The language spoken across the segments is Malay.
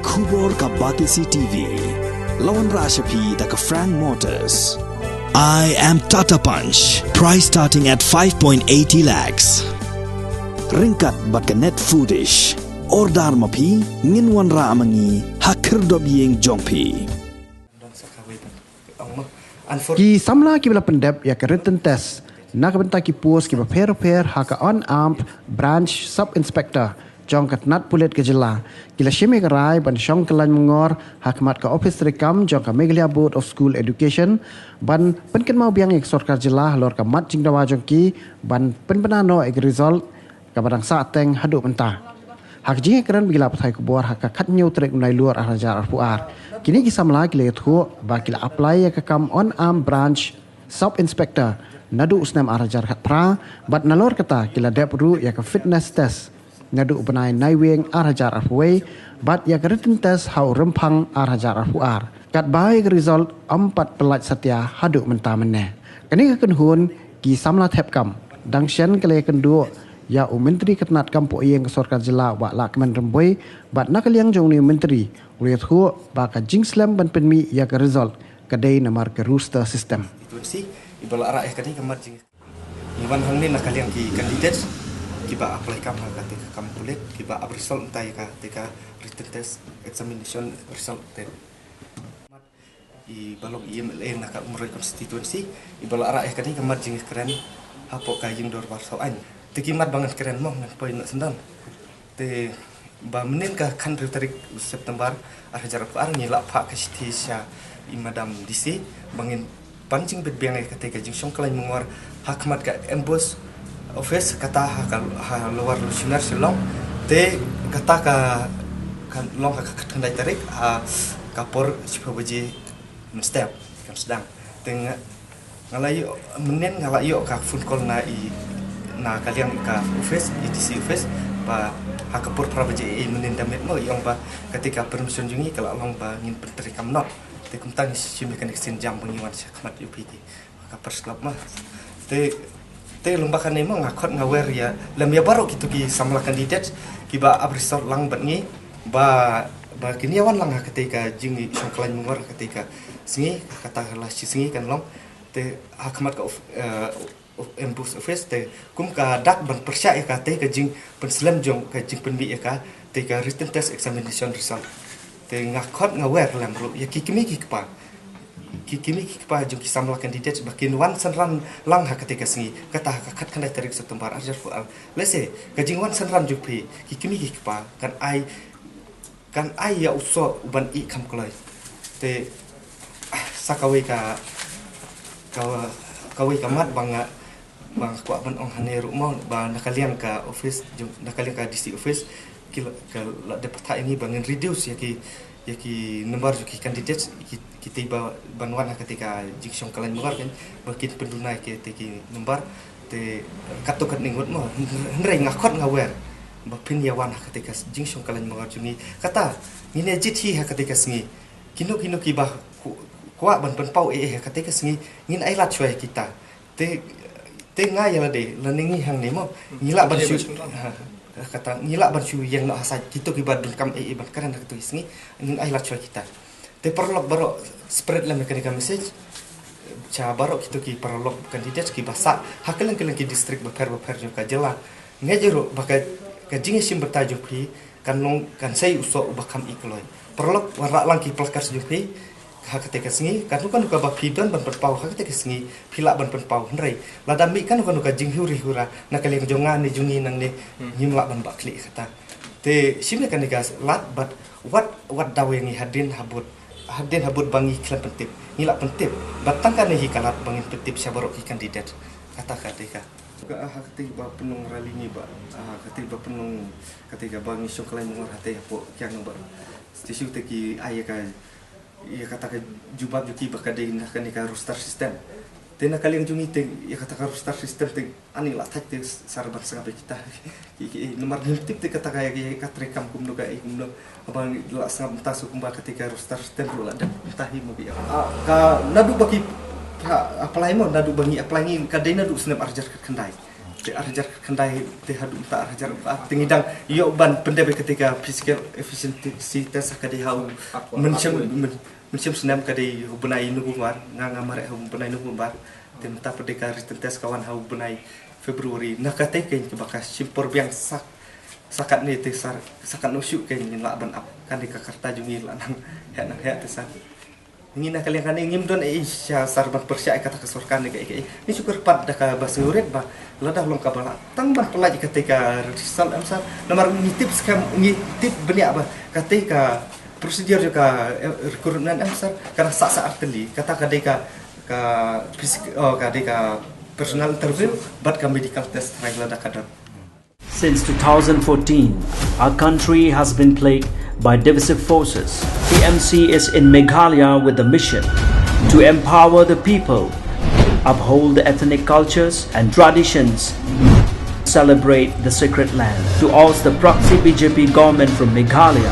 Kubor ka Batisi TV. Lawan Rashapi da ka Frank Motors. I am Tata Punch. Price starting at 5.80 lakhs. Ringkat bat ka net foodish. Ordar mapi nginwan ra amangi hakir dob yeng jongpi. Ki samla ki bela pendep ya ke written test. Nak benta ki post ki per haka unarmed branch sub inspector jong kat nat pulit ke jela. Kila shime ke rai ban shong kelan mengor hakmat ka office rekam jong ka Meghalaya Board of School Education ban penken mau biang ek sorkar jela lor ka mat jing dawa jong ki ban penpenano ek result ka badang sa teng haduk mentah. Hak jing ekran bila pathai kubor haka kat nyau trek unai luar arajar arpuar. Kini kisah melagi lihat ho bakil apply ke kam on-arm branch sub inspector nadu usnam arajar kat pra bat nalor kata kila dep ru ya ke fitness test nadu upanai naiweng arajar arpuai bat ya ke written test hau rempang arajar arpuar kat baik result 4 pelat setia haduk mentah meneh. Kini akan hun ki samla tep kam dangshen kele kendu ya menteri ketnat kampo yang sorkar jela wa la kemen remboi bat nakaliang jong ni menteri lihat ho baka jing slam ban penmi ya ke result kadai namar ke rooster system itu si ibala ara kadi kamar jing iwan hang ni nakaliang ki candidate kiba apply kam ha kate kam kulit kiba result entai ka tika written test examination result te i balok IMLA nak umroy constituency ibala ara kadi kamar jing keren hapo ka jing dor war so an tikimat banget keren mo ngan poin sendan te ba menin ka kan tarik September arajar ar ngila pak kestisya imadam disi bangin pancing betbiang ketika jing song kelai mengwar hakmat ka embos office kata ha luar lusioner silong te kata ka kan long ka kendai tarik kapor sipabaji step kan sedang tengah ngalayo menin ngalayo ka phone call na kalian ka office ETC office ba hakapur prabaji menin damit mo yang ba ketika permission jungi kalau long ba ngin penteri kam not te kumtang si mekanik sin jam pengiwan sakmat UPT kapar club mah te lomba kan emang ngakot ngawer ya lam ya baru gitu ki samla kandidat ki ba abrisol lang bat ngi ba kini awan lang ketika jingi songklan mengor ketika singi katakanlah si singi kan long te hakmat ka embus office te kum ka dak ban persya ya ka te ka jing penslam jong ka jing penbi ya ka te ka written test examination result te ngakot ngawer lam ru ya kikimi kikpa jong ki samla kandidat bakin wan sanran lang ha ketika singi kata kat kan tarik September ajar fual lese ka jing wan sanran jupi kikimi kikpa kan ai ya uso ban I kam klai te sakawi ka kawai kamat bang kuat ban ong haneru mau ba nakalian ka office jung nakalian ka DC office kila ka dapat ha ini bangin reduce ya ki nomor ki kandidat ki tiba banwan ketika jingsong kalian mengar kan bakin pendunai ke ki nomor te katokat ningut mo ngrei ngakot ngawer bapin yawan ketika jingsong kalian mengar jungi kata ngine jithi ha ketika singi kino ki bah kuat ban penpau ketika singi ngin ai lat choi kita te ngai ya de leningi hang ni mo ngila ban shu kata ngila ban shu yang nak hasa kita ki badun kam ban kan nak tu singi ngin ai lat choi kita te perlok baro spread la mekanika message cha baro kita ki perlok kandidat ki basa hakalan ki district beper jo ka jela ngejero baka ka jingi sim bertajuk pi kan long kan sai uso bakam ikloi perlok warna lang ki plakas jo pi hak ketika singi kan ba pidon ban perpau hak ketika singi pila ban perpau nrei ladami kan jing hura nakali jongan ni jungi nang ni nyimla ban bakli kata te sime kan gas lat but what dawe ni hadin habut bangi klan pentip ngila pentip batang kan hi kalat bangin pentip sabarok hi kandidat kata ketika ketika penung rally ni ba ketika penung ketika bangi soklan ngor hate po kyang ba stisu teki ayaka ia katakan jubab juki bakadai nak ka roster system tena kali yang jungi te ia katakan roster system te ani la tak te sarban sangat kita nomor tip te katakan ya katrekam kumno ga kumno abang la sangat tasu kumba ketika roster system lu ada tahi mo biya ka nadu baki apply mo nadu bangi apply ni kadai nadu snap arjar kendai te arjar kendai te hadu ta arjar tingidang yo ban pendebe ketika physical efficiency test kadi hau mencem senam kadi benai nugu war nganga mare hau benai nugu bar te menta pendeka written test kawan hau benai Februari nak kate ke bakas simpor biang sakat ni te sakat nusyuk ke nyela ban ap kan di Jakarta jungi lanang ya te sa ngina kalian kan ngim don isya sarban persya kata kesorkan ke ini syukur pat dah bahasa uret ba ladah long kabala tang ban pelaj ketika result amsar nomor ngitip skam ngitip beni apa ketika prosedur juga rekrutmen amsar karena saat teli kata kadeka fisik kadeka personal interview but medical test regular kadar. Since 2014, our country has been plagued by divisive forces. TMC is in Meghalaya with a mission to empower the people, uphold the ethnic cultures and traditions, celebrate the sacred land. To oust the proxy BJP government from Meghalaya,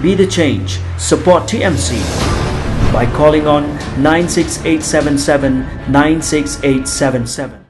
be the change, support TMC by calling on 96877 96877.